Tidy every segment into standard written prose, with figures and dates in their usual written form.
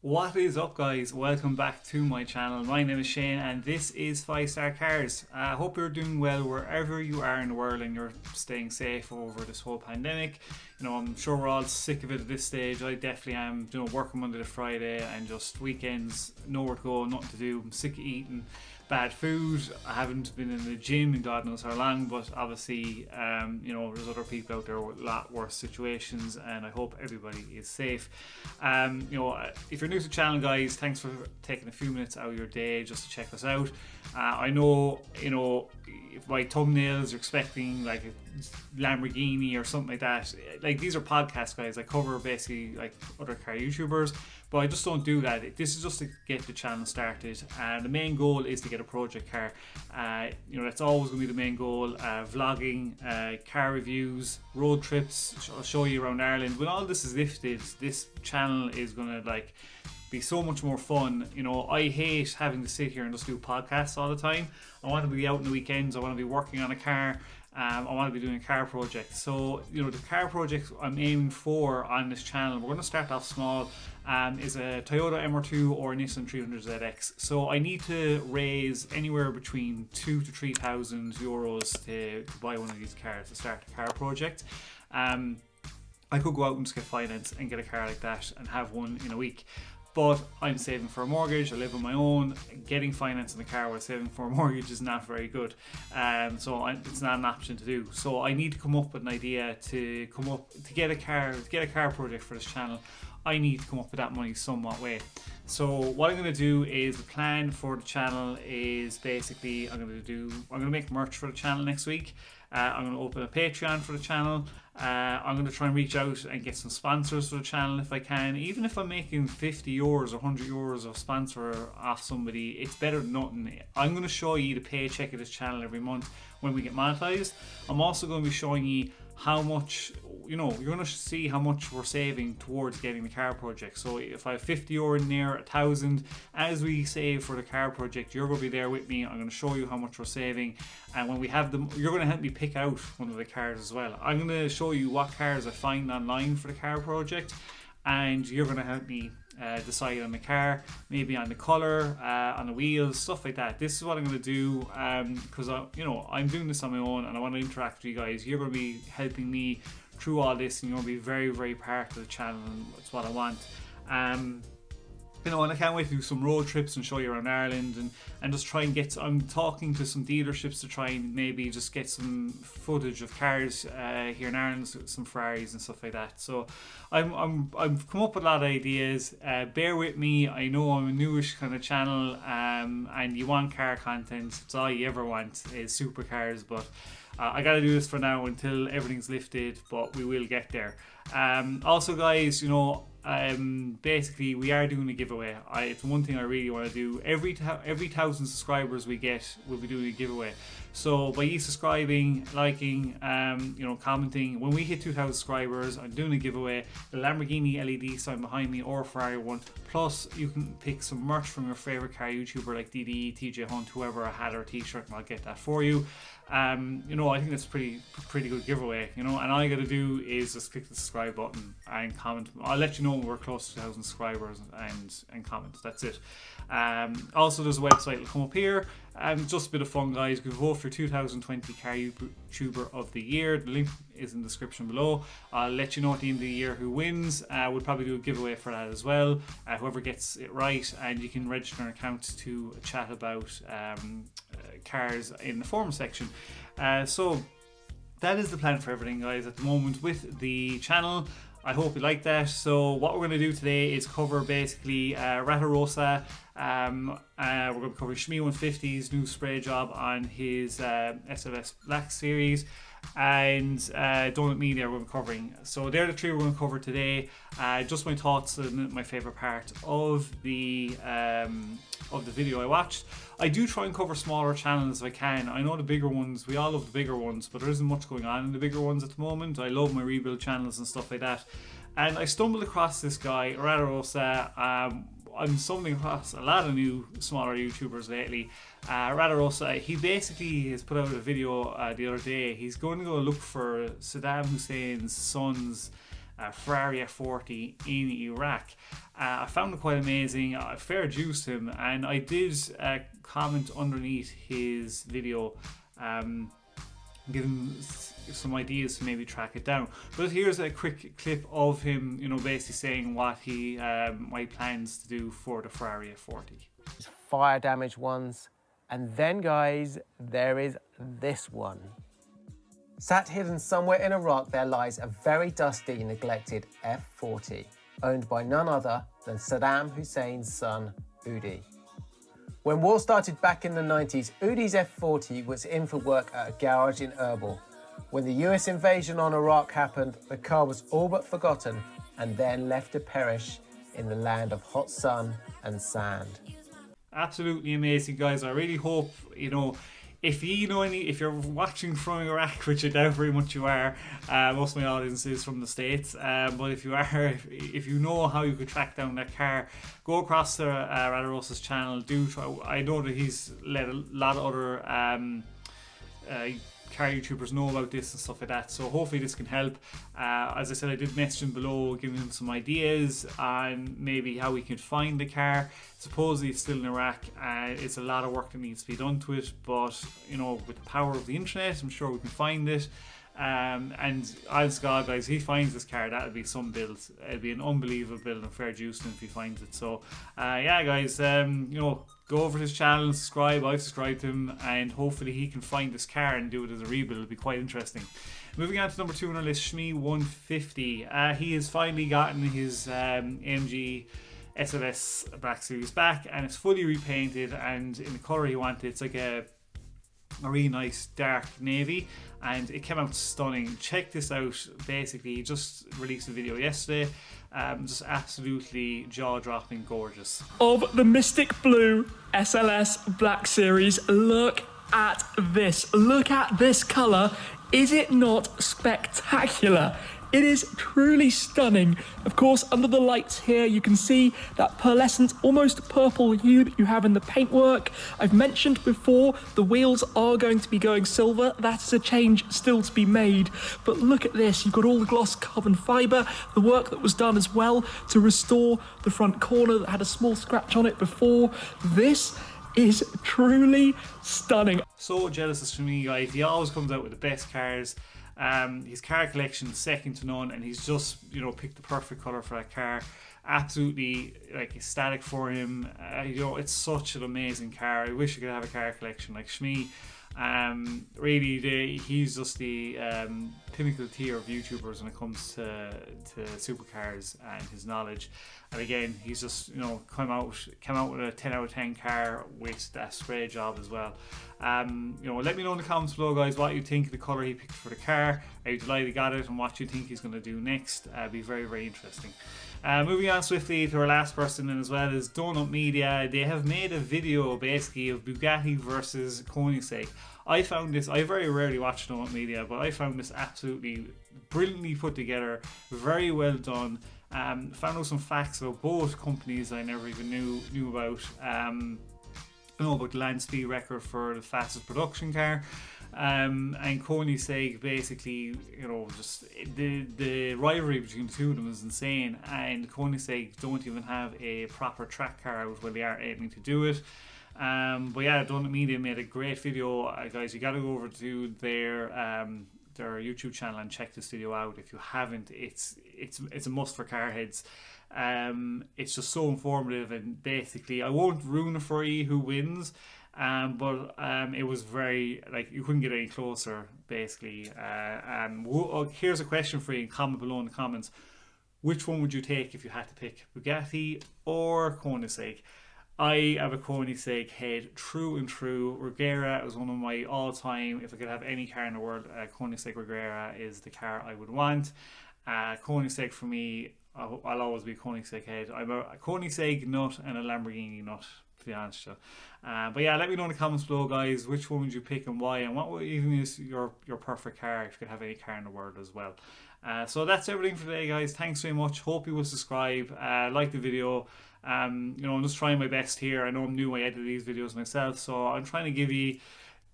What is up, guys? Welcome back to my channel. My name is Shane and this is 5 Star Cars. I hope you're doing well wherever you are in the world and you're staying safe over this whole pandemic. I'm sure we're all sick of it at this stage. I definitely am, working Monday to Friday and just weekends, nowhere to go, nothing to do. I'm sick of eating bad food. I haven't been in the gym in God knows how long, but obviously, there's other people out there with a lot worse situations, and I hope everybody is safe. If you're new to the channel, guys, thanks for taking a few minutes out of your day just to check us out. I know, if my thumbnails are expecting like a Lamborghini or something like that. Like, these are podcasts, guys. I cover basically like other car YouTubers, but I just don't do that. This is just to get the channel started, and the main goal is to get a project car. That's always going to be the main goal. Vlogging, car reviews, road trips. I'll show you around Ireland. When all this is lifted, this channel is going to be so much more fun. I hate having to sit here and just do podcasts all the time. I want to be out in the weekends. I want to be working on a car. I want to be doing a car project. So, the car project I'm aiming for on this channel, we're going to start off small, is a Toyota MR2 or a Nissan 300ZX. So I need to raise anywhere between 2,000 to 3,000 euros to buy one of these cars to start a car project. I could go out and just get finance and get a car like that and have one in a week. But I'm saving for a mortgage, I live on my own. Getting finance in a car while saving for a mortgage is not very good. It's not an option to do. So I need to come up with an idea to get a car project for this channel. I need to come up with that money somewhat way. So what I'm going to do is, the plan for the channel is basically I'm going to make merch for the channel next week. I'm going to open a Patreon for the channel. I'm going to try and reach out and get some sponsors for the channel if I can. Even if I'm making 50 euros or 100 euros of sponsor off somebody, it's better than nothing. I'm going to show you the paycheck of this channel every month when we get monetized. I'm also going to be showing you how much, you're going to see how much we're saving towards getting the car project. So if I have 50 euro in there, 1,000, as we save for the car project, you're going to be there with me. I'm going to show you how much we're saving. And when we have them, you're going to help me pick out one of the cars as well. I'm going to show you what cars I find online for the car project, and you're going to help me decide on the car, maybe on the colour, on the wheels, stuff like that. This is what I'm going to do, because I'm doing this on my own and I want to interact with you guys. You're going to be helping me through all this, and you're going to be very, very part of the channel, and that's what I want. And I can't wait to do some road trips and show you around Ireland, and just try and I'm talking to some dealerships to try and maybe just get some footage of cars here in Ireland, some Ferraris and stuff like that. So I've come up with a lot of ideas. Bear with me. I know I'm a newish kind of channel, and you want car content. It's all you ever want is supercars, but I gotta do this for now until everything's lifted, but we will get there. Also, guys, basically we are doing a giveaway. It's one thing I really want to do. Every 1,000 subscribers we get, we'll be doing a giveaway. So by you subscribing, liking, commenting, when we hit 2,000 subscribers, I'm doing a giveaway. The Lamborghini LED sign behind me, or a Ferrari one. Plus, you can pick some merch from your favorite car YouTuber like DD, TJ Hunt, whoever, a hat or a t-shirt, and I'll get that for you. I think that's pretty good giveaway. And all you got to do is just click the subscribe button and comment. I'll let you know when we're close to 2,000 subscribers, and comment. That's it. Also, there's a website that'll come up here. Just a bit of fun, guys. You can vote for 2020 Car YouTuber of the Year. The link is in the description below. I'll let you know at the end of the year who wins. We'll probably do a giveaway for that as well. Whoever gets it right, and you can register an account to chat about cars in the forum section. So that is the plan for everything, guys, at the moment with the channel. I hope you like that. So what we're going to do today is cover basically Ratarossa. We're going to cover SHMEE150's new spray job on his SLS Black Series, and Donut Media we're covering. So they're the three we're going to cover today. Just my thoughts and my favourite part of the video I watched. I do try and cover smaller channels if I can. I know the bigger ones, we all love the bigger ones, but there isn't much going on in the bigger ones at the moment. I love my rebuild channels and stuff like that. And I stumbled across this guy, Ratarossa. I'm stumbling across a lot of new smaller YouTubers lately. Ratarossa, he basically has put out a video the other day. He's going to go look for Saddam Hussein's son's Ferrari F40 in Iraq. I found it quite amazing. Fair dues to him, and I did comment underneath his video, give him some ideas to maybe track it down. But here's a quick clip of him, basically saying what he plans to do for the Ferrari F40. Fire damage ones, and then guys, there is this one. Sat hidden somewhere in Iraq, there lies a very dusty, neglected F40, owned by none other than Saddam Hussein's son, Udi. When war started back in the 90s, Udi's F40 was in for work at a garage in Erbil. When the US invasion on Iraq happened, the car was all but forgotten and then left to perish in the land of hot sun and sand. Absolutely amazing, guys. I really hope, if you're watching from Iraq, which I doubt very much you are, most of my audience is from the States, but if you are, if you know how you could track down that car, go across to Ratarossa's channel. Do try. I know that he's let a lot of other car YouTubers know about this and stuff like that, so hopefully this can help. As I said, I did message him below, giving him some ideas on maybe how we can find the car. Supposedly it's still in Iraq. It's a lot of work that needs to be done to it, but with the power of the internet, I'm sure we can find it. And honest God, guys, if he finds this car, that'll be some build. It'll be an unbelievable build, and fair juice to him if he finds it. So yeah, guys, go over to his channel and subscribe. I've subscribed to him, and hopefully he can find this car and do it as a rebuild. It'll be quite interesting. Moving on to number 2 on our list, SHMEE150. He has finally gotten his AMG SLS Black Series back, and it's fully repainted and in the colour he wanted. It's like a really nice dark navy, and it came out stunning. Check this out. Basically, he just released a video yesterday. Just absolutely jaw-dropping gorgeous. Of the Mystic Blue SLS Black Series, look at this. Look at this colour. Is it not spectacular? It is truly stunning. Of course, under the lights here, you can see that pearlescent, almost purple hue that you have in the paintwork. I've mentioned before, the wheels are going to be going silver. That is a change still to be made. But look at this. You've got all the gloss carbon fibre, the work that was done as well to restore the front corner that had a small scratch on it before. This is truly stunning. So jealous of SHMEE, guys. He always comes out with the best cars. His car collection is second to none, and he's just picked the perfect colour for that car. Absolutely ecstatic for him. It's such an amazing car. I wish I could have a car collection like SHMEE. Really, he's just the pinnacle tier of YouTubers when it comes to supercars and his knowledge. And again, he's just came out with a 10 out of 10 car with that spray job as well. Let me know in the comments below, guys, what you think of the colour he picked for the car. Are you delighted he got it, and what you think he's going to do next? Be very, very interesting. Moving on swiftly to our last person, and as well as Donut Media. They have made a video basically of Bugatti versus Koenigsegg. I very rarely watch Donut Media, but I found this absolutely brilliantly put together, very well done. Found out some facts about both companies I never even knew about. I know about the land speed record for the fastest production car. And Koenigsegg, basically, just the rivalry between the two of them is insane, and Koenigsegg don't even have a proper track car out where they are aiming to do it. But yeah, Donut Media made a great video, guys. You got to go over to their YouTube channel and check this video out if you haven't. It's a must for car heads. It's just so informative, and basically, I won't ruin it for you who wins. But it was very, you couldn't get any closer, basically. Here's a question for you. Comment below in the comments. Which one would you take if you had to pick, Bugatti or Koenigsegg? I have a Koenigsegg head, true and true. Regera is one of my all-time, if I could have any car in the world, Koenigsegg Regera is the car I would want. Koenigsegg for me, I'll always be a Koenigsegg head. I'm a Koenigsegg nut and a Lamborghini nut, to be honest with you. But yeah, let me know in the comments below, guys, which one would you pick and why, and what would even is your perfect car if you could have any car in the world as well. So that's everything for today, guys. Thanks very much. Hope you will subscribe, like the video. I'm just trying my best here. I know I'm new, I edit these videos myself, so I'm trying to give you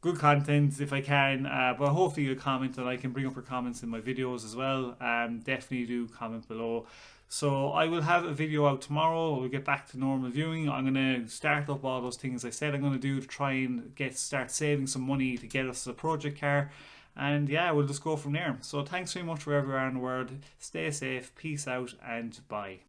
good content if I can, but hopefully you'll comment and I can bring up your comments in my videos as well. Definitely do comment below. So I will have a video out tomorrow. We'll get back to normal viewing. I'm going to start up all those things I said I'm going to do to try and start saving some money to get us a project car. And yeah, we'll just go from there. So thanks very much wherever you are in the world. Stay safe, peace out, and bye.